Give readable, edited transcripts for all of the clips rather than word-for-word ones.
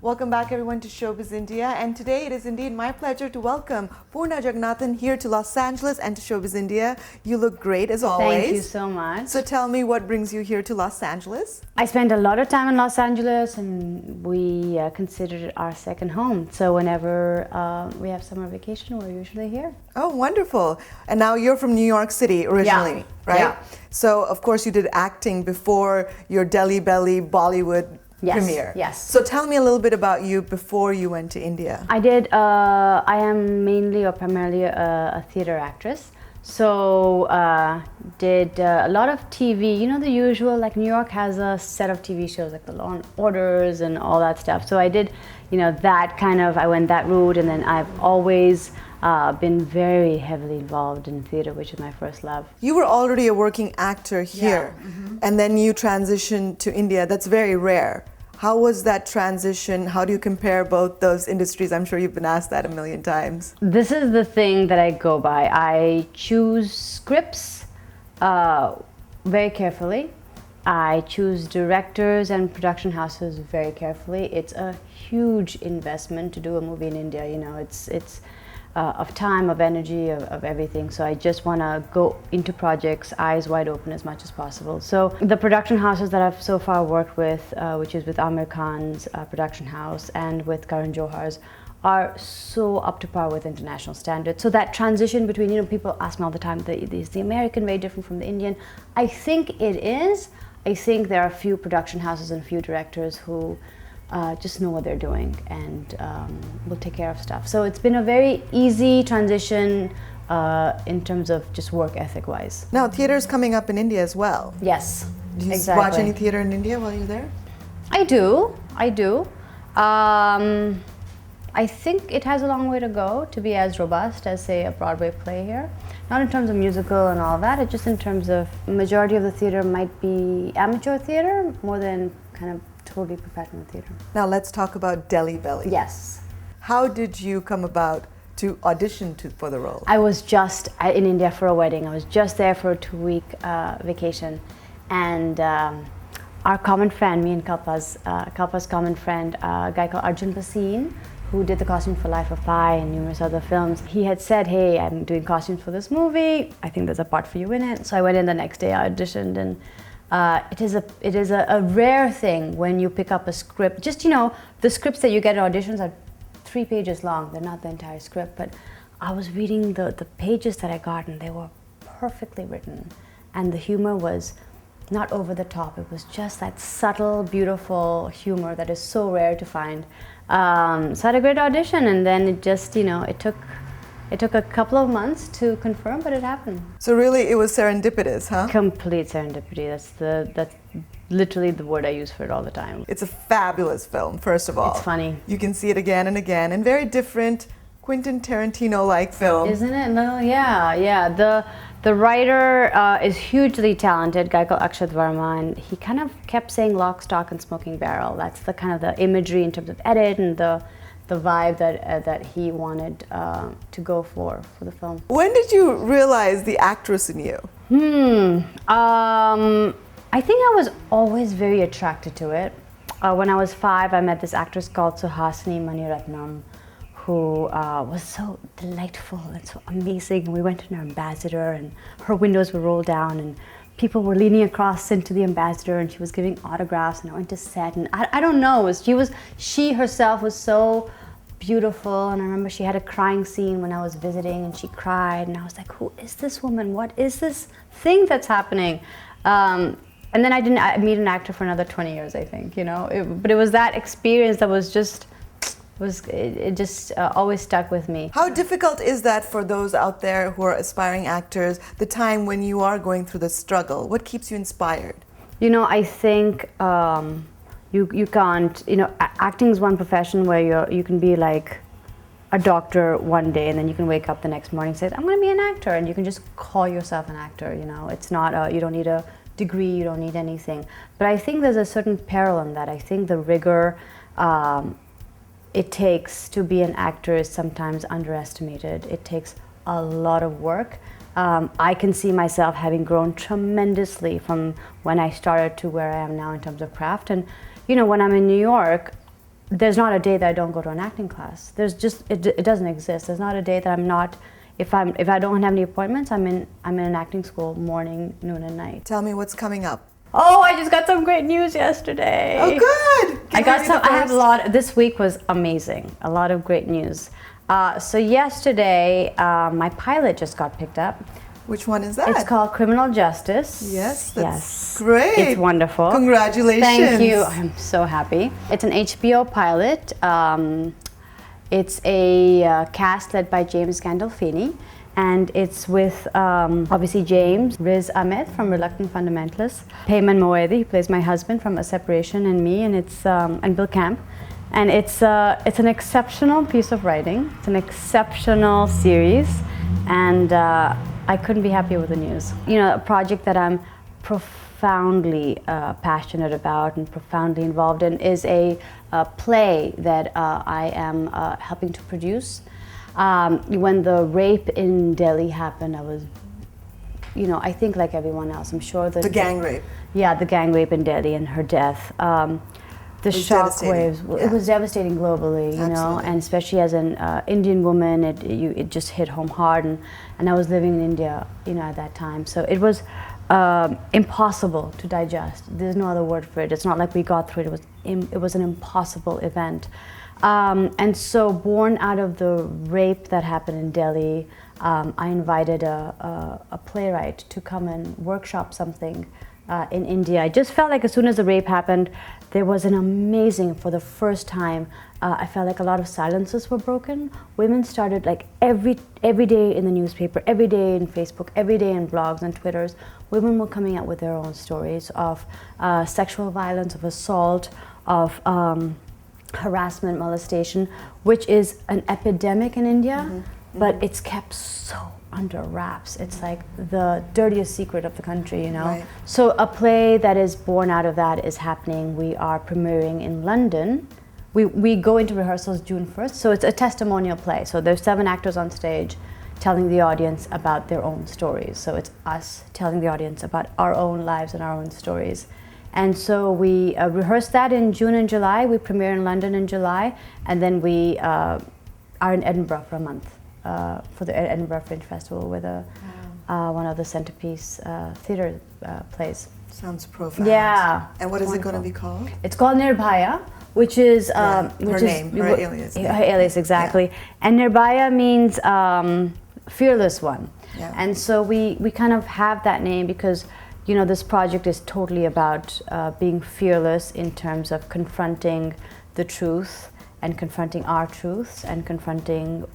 Welcome back everyone to Showbiz India, and today it is indeed my pleasure to welcome Poorna Jagannathan here to Los Angeles and to Showbiz India. You look great as always. Thank you so much. So tell me, what brings you here to Los Angeles? I spent a lot of time in Los Angeles and we considered it our second home. So whenever we have summer vacation, we're usually here. Oh, wonderful. And now you're from New York City originally, right? Yeah. So of course you did acting before your Delhi Belly Bollywood premiere. Yes. So tell me a little bit about you before you went to India. I did, I am mainly or primarily a theater actress. So did a lot of TV, you know, the usual, like New York has a set of TV shows like the Law and Orders and all that stuff. So I did, you know, that kind of, I went that route, and then I've always been very heavily involved in theater, which is my first love. You were already a working actor here, and then you transitioned to India. That's very rare. How was that transition? How do you compare both those industries? I'm sure you've been asked that a million times. This is the thing that I go by. I choose scripts very carefully. I choose directors and production houses very carefully. It's a huge investment to do a movie in India. You know, it's of time, of energy, of everything. So I just want to go into projects eyes wide open as much as possible. So the production houses that I've so far worked with, which is with Amir Khan's production house and with Karan Johar's, are so up to par with international standards. So that transition between, you know, people ask me all the time, is the American very different from the Indian? I think it is. I think there are a few production houses and a few directors who just know what they're doing and will take care of stuff. So it's been a very easy transition in terms of just work ethic wise. Now theater's coming up in India as well. Yes, Do you exactly. watch any theater in India while you're there? I do. I think it has a long way to go to be as robust as, say, a Broadway play here. Not in terms of musical and all that, it's just in terms of majority of the theater might be amateur theater more than kind of totally professional theater. Now let's talk about Delhi Belly. Yes. How did you come about to audition for the role? I was just in India for a wedding. I was just there for a 2-week vacation, and our common friend, me and Kalpa's common friend, a guy called Arjun Bhasin, who did the costume for Life of Pi and numerous other films. He had said, hey, I'm doing costumes for this movie. I think there's a part for you in it. So I went in the next day, I auditioned, and it is a rare thing when you pick up a script. Just, you know, the scripts that you get at auditions are 3 pages long. They're not the entire script, but I was reading the pages that I got, and they were perfectly written. And the humor was not over the top. It was just that subtle, beautiful humor that is so rare to find. So I had a great audition, and then it just, you know, it took a couple of months to confirm, but it happened. So really it was serendipitous, huh? Complete serendipity. That's literally the word I use for it all the time. It's a fabulous film, first of all. It's funny. You can see it again and again, and very different Quentin Tarantino-like film. Isn't it? No, yeah. The writer is hugely talented, a guy called Akshat Verma, and he kind of kept saying lock, stock, and smoking barrel. That's the kind of the imagery in terms of edit and the vibe that he wanted to go for the film. When did you realize the actress in you? I think I was always very attracted to it. When I was 5, I met this actress called Suhasini Maniratnam, who was so delightful and so amazing. We went to an ambassador, and her windows were rolled down, and people were leaning across into the ambassador, and she was giving autographs, and I went to set, and I don't know, she herself was so beautiful. And I remember she had a crying scene when I was visiting, and she cried, and I was like, who is this woman? What is this thing that's happening? And then I didn't meet an actor for another 20 years, I think, you know. But it was that experience that was just, it just always stuck with me. How difficult is that for those out there who are aspiring actors, the time when you are going through the struggle? What keeps you inspired? You know, I think you can't, you know, acting is one profession where you can be like a doctor one day, and then you can wake up the next morning and say, I'm going to be an actor, and you can just call yourself an actor, you know. It's not, you don't need a degree, you don't need anything. But I think there's a certain peril in that. I think the rigor it takes to be an actor is sometimes underestimated. It takes a lot of work. I can see myself having grown tremendously from when I started to where I am now in terms of craft. And you know, when I'm in New York, there's not a day that I don't go to an acting class. There's just it doesn't exist. There's not a day that I'm not. If I don't have any appointments, I'm in an acting school morning, noon, and night. Tell me what's coming up. Oh, I just got some great news yesterday. Oh, good. I have a lot. This week was amazing. A lot of great news. So yesterday, my pilot just got picked up. Which one is that? It's called Criminal Justice. Yes, that's great. It's wonderful. Congratulations. Thank you. I'm so happy. It's an HBO pilot. It's a cast led by James Gandolfini, and it's with obviously James, Riz Ahmed from Reluctant Fundamentalists, Payman Moedi, who plays my husband from A Separation, and me, and it's and Bill Camp. And it's an exceptional piece of writing. It's an exceptional series, and I couldn't be happier with the news. You know, a project that I'm profoundly passionate about and profoundly involved in is a play that I am helping to produce. When the rape in Delhi happened, I was, you know, I think like everyone else, I'm sure that... The gang rape. Yeah, the gang rape in Delhi and her death. The shockwaves, it was devastating globally, you know, and especially as an Indian woman, it just hit home hard, and I was living in India, you know, at that time. So it was impossible to digest. There's no other word for it. It's not like we got through it. It was an impossible event. And so born out of the rape that happened in Delhi, I invited a playwright to come and workshop something in India. I just felt like as soon as the rape happened, there was an amazing, for the first time, I felt like a lot of silences were broken. Women started like every day in the newspaper, every day in Facebook, every day in blogs and Twitters, women were coming out with their own stories of sexual violence, of assault, of harassment, molestation, which is an epidemic in India, but it's kept so under wraps. It's like the dirtiest secret of the country, you know. Right. So a play that is born out of that is happening. We are premiering in London. We go into rehearsals June 1st, so it's a testimonial play. So there's 7 actors on stage telling the audience about their own stories. So it's us telling the audience about our own lives and our own stories. And so we rehearse that in June and July. We premiere in London in July, and then we are in Edinburgh for a month. For the Edinburgh Fringe Festival with one of the centerpiece theatre plays. Sounds profound. Yeah. And what is it going to be called? It's called Nirbhaya, which is her alias. Her alias, exactly. Yeah. And Nirbhaya means fearless one. Yeah. And so we kind of have that name because, you know, this project is totally about being fearless in terms of confronting the truth and confronting our truths and confronting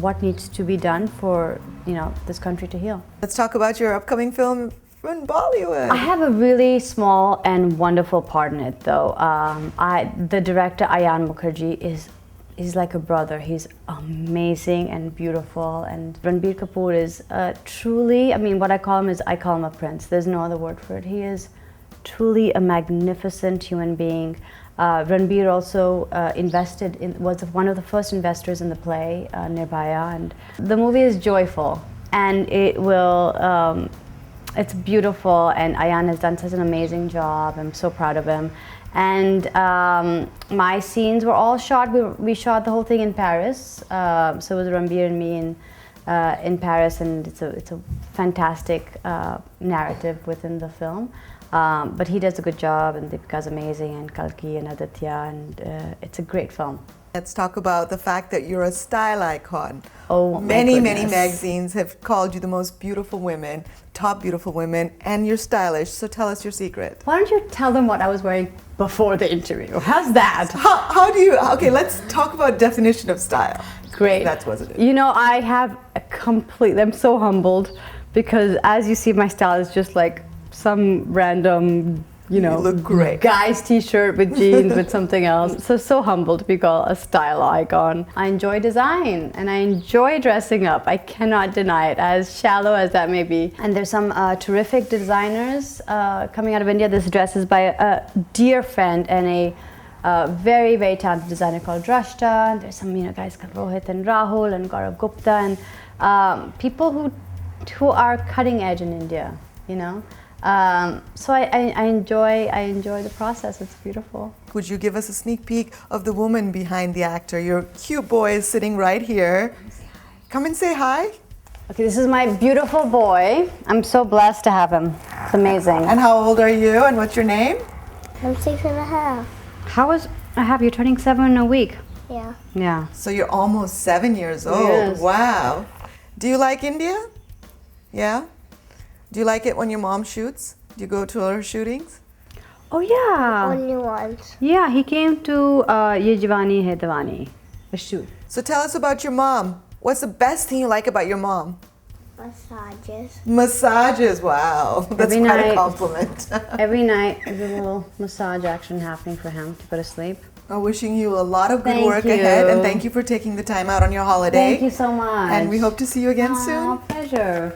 what needs to be done for, you know, this country to heal. Let's talk about your upcoming film in Bollywood. I have a really small and wonderful part in it, though. The director Ayan Mukherjee is like a brother. He's amazing and beautiful, and Ranbir Kapoor is truly, I mean, what I call him is, I call him a prince. There's no other word for it. He is truly a magnificent human being. Ranbir also was one of the first investors in the play, Nirbhaya, and the movie is joyful, and it will, it's beautiful, and Ayan has done such an amazing job. I'm so proud of him. And my scenes were all shot, we shot the whole thing in Paris, so it was Ranbir and me in Paris, and it's a fantastic narrative within the film. But he does a good job, and Deepika's amazing, and Kalki and Aditya, and it's a great film. Let's talk about the fact that you're a style icon. Oh, many magazines have called you the most beautiful women, top beautiful women, and you're stylish. So tell us your secret. Why don't you tell them what I was wearing before the interview? How's that? How do you, okay, let's talk about definition of style. Great. That's what it is. You know, I have I'm so humbled because as you see, my style is just like some random, you know, look great. Guy's t-shirt with jeans with something else. So humbled to be called a style icon. I enjoy design and I enjoy dressing up. I cannot deny it, as shallow as that may be. And there's some terrific designers coming out of India. This dress is by a dear friend and a very, very talented designer called Drashta. And there's some, you know, guys called Rohit and Rahul and Gaurav Gupta, and people who are cutting edge in India, you know. So I enjoy the process. It's beautiful. Would you give us a sneak peek of the woman behind the actor? Your cute boy is sitting right here. Come and say hi. Okay, this is my beautiful boy. I'm so blessed to have him. It's amazing. And how old are you and what's your name? I'm 6.5. You're turning 7 in a week. Yeah. Yeah. So you're almost 7 years old. Yes. Wow. Do you like India? Yeah? Do you like it when your mom shoots? Do you go to her shootings? Oh yeah. Only once. Yeah, he came to Ye Jawani Hai Diwani, the shoot. So tell us about your mom. What's the best thing you like about your mom? Massages. Massages. Wow. That's Every quite a night. compliment. Every night there's a little massage action happening for him to go to sleep. I'm wishing you a lot of good Thank work you. ahead, and thank you for taking the time out on your holiday. Thank you so much. And we hope to see you again Aw, soon. pleasure.